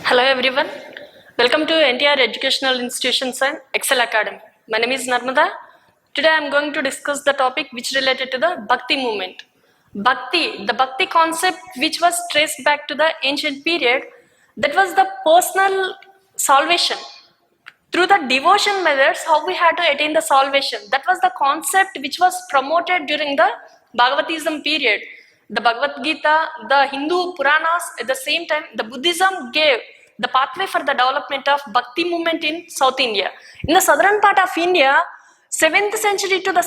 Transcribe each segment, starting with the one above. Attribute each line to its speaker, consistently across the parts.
Speaker 1: Hello everyone, welcome to NTR Educational Institutions and Excel Academy. My name is Narmada. Today I am going to discuss the topic which related to the Bhakti movement. Bhakti, the Bhakti concept which was traced back to the ancient period, that was the personal salvation. Through the devotion methods, how we had to attain the salvation. That was the concept which was promoted during the Bhagavatism period. The Bhagavad Gita, the Hindu Puranas, at the same time, the Buddhism gave the pathway for the development of Bhakti movement in South India. In the southern part of India, 7th century to the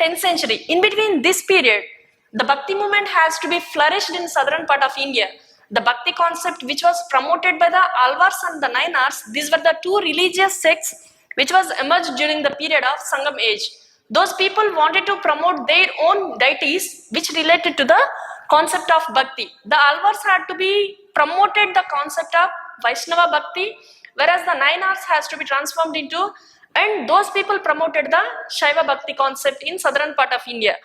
Speaker 1: 10th century, in between this period, the Bhakti movement has to be flourished in southern part of India. The Bhakti concept which was promoted by the Alvars and the Nainars, these were the two religious sects which was emerged during the period of Sangam age. Those people wanted to promote their own deities which related to the concept of Bhakti. The Alvars had to be promoted the concept of Vaishnava Bhakti, whereas the Nainars has to be transformed into, and those people promoted the Shaiva Bhakti concept in southern part of India.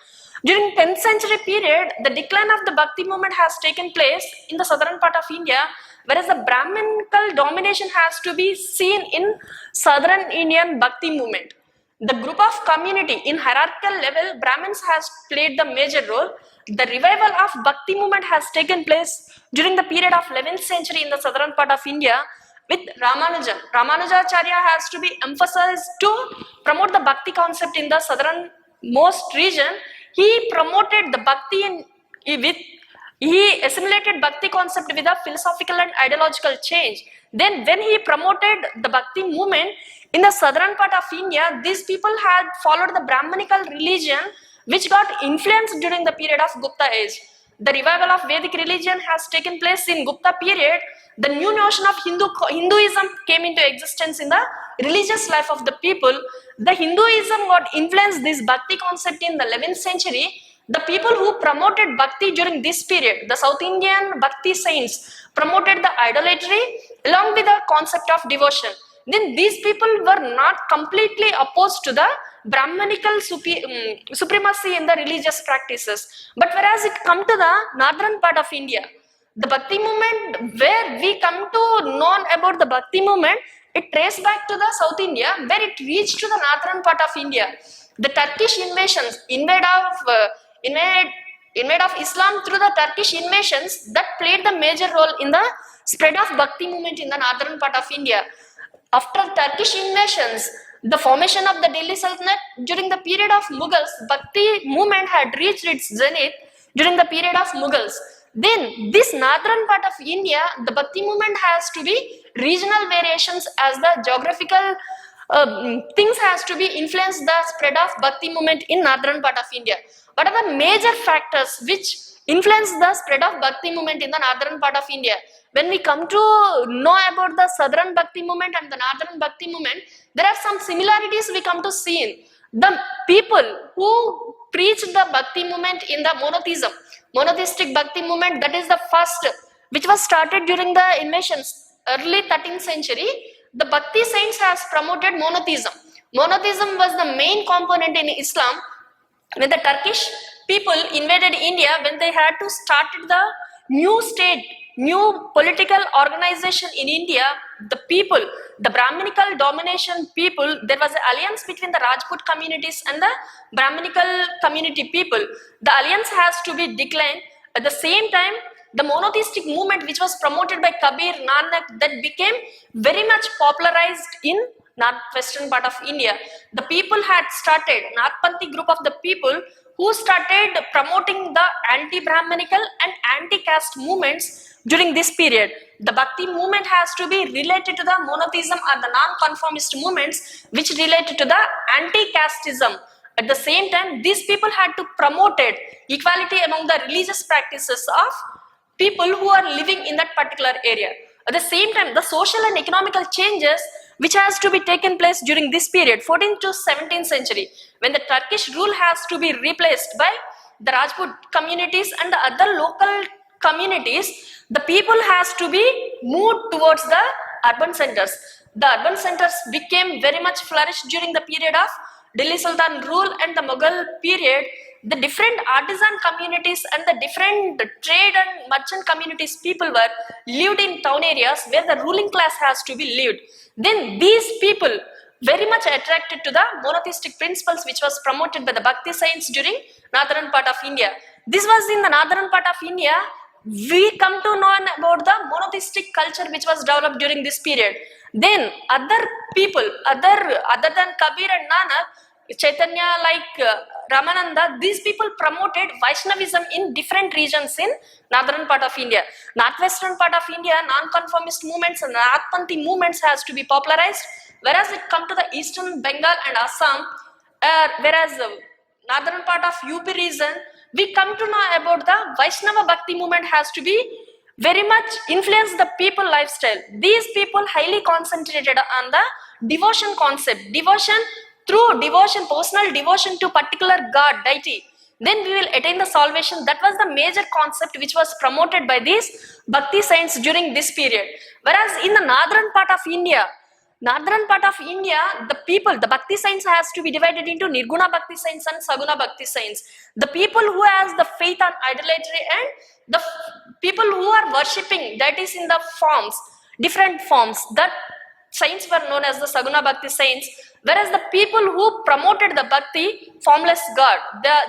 Speaker 1: During 10th century period, the decline of the Bhakti movement has taken place in the southern part of India, whereas the Brahminical domination has to be seen in southern Indian Bhakti movement. The group of community in hierarchical level, Brahmins has played the major role. The revival of Bhakti movement has taken place during the period of 11th century in the southern part of India with Ramanujan. Ramanujacharya has to be emphasized to promote the Bhakti concept in the southernmost region. He promoted the Bhakti he assimilated Bhakti concept with a philosophical and ideological change. Then when he promoted the Bhakti movement in the southern part of India, these people had followed the Brahminical religion which got influenced during the period of Gupta age. The revival of Vedic religion has taken place in Gupta period. The new notion of Hinduism came into existence in the religious life of the people. The Hinduism got influenced this Bhakti concept in the 11th century. The people who promoted Bhakti during this period, the South Indian Bhakti saints, promoted the idolatry along with the concept of devotion. Then these people were not completely opposed to the Brahminical supremacy in the religious practices. But whereas it come to the northern part of India, the Bhakti movement, where we come to know about the Bhakti movement, it traced back to the South India, where it reached to the northern part of India. The Turkish invasions, invade of Islam through the Turkish invasions, that played the major role in the spread of Bhakti movement in the northern part of India. After Turkish invasions, the formation of the Delhi Sultanate during the period of Mughals, Bhakti movement had reached its zenith during the period of Mughals. Then this northern part of India, the Bhakti movement has to be regional variations as the geographical things has to be influenced the spread of Bhakti movement in northern part of India. What are the major factors which influence the spread of Bhakti movement in the northern part of India? When we come to know about the southern Bhakti movement and the northern Bhakti movement, there are some similarities we come to see in. The people who preached the Bhakti movement in the monotheistic Bhakti movement, that is the first, which was started during the invasions, early 13th century, the Bhakti saints has promoted monotheism. Monotheism was the main component in Islam. When the Turkish people invaded India, when they had to start the new state, new political organization in India, the people, the Brahminical domination people, there was an alliance between the Rajput communities and the Brahminical community people. The alliance has to be declined. At the same time, the monotheistic movement which was promoted by Kabir, Nanak, that became very much popularized in northwestern part of India. The people had started, Nathpanthi group of the people who started promoting the anti-Brahminical and anti-caste movements during this period. The Bhakti movement has to be related to the monotheism or the non-conformist movements which related to the anti-casteism. At the same time, these people had to promote equality among the religious practices of people who are living in that particular area. At the same time, the social and economical changes which has to be taken place during this period, 14th to 17th century, when the Turkish rule has to be replaced by the Rajput communities and the other local communities, the people has to be moved towards the urban centers. The urban centers became very much flourished during the period of Delhi Sultan rule and the Mughal period. the different artisan communities and the different trade and merchant communities people were lived in town areas where the ruling class has to be lived. Then these people very much attracted to the monotheistic principles which was promoted by the Bhakti science during northern part of India. This was in the northern part of India. We come to know about the monotheistic culture which was developed during this period. Then other people, other than Kabir and Nanak, Chaitanya, like Ramananda, these people promoted Vaishnavism in different regions in northern part of India. Northwestern part of India, non-conformist movements and Nathpanthi movements has to be popularized, whereas it come to the eastern Bengal and Assam, whereas northern part of UP region, we come to know about the Vaishnava Bhakti movement has to be very much influence the people lifestyle. These people highly concentrated on the devotion concept, devotion through devotion, personal devotion to particular god, deity, then we will attain the salvation. That was the major concept which was promoted by these Bhakti saints during this period. Whereas in the northern part of India, the people, the Bhakti science has to be divided into Nirguna Bhakti science and Saguna Bhakti science. The people who has the faith on idolatry and the people who are worshipping, that is in the forms, different forms, that saints were known as the Saguna Bhakti saints. Whereas the people who promoted the Bhakti, formless God,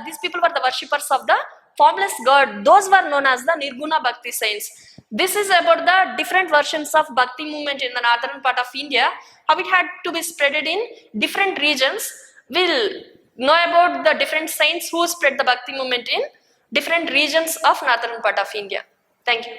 Speaker 1: these people were the worshippers of the formless God, those were known as the Nirguna Bhakti saints. This is about the different versions of Bhakti movement in the northern part of India, how it had to be spreaded in different regions. We'll know about the different saints who spread the Bhakti movement in different regions of northern part of India. Thank you.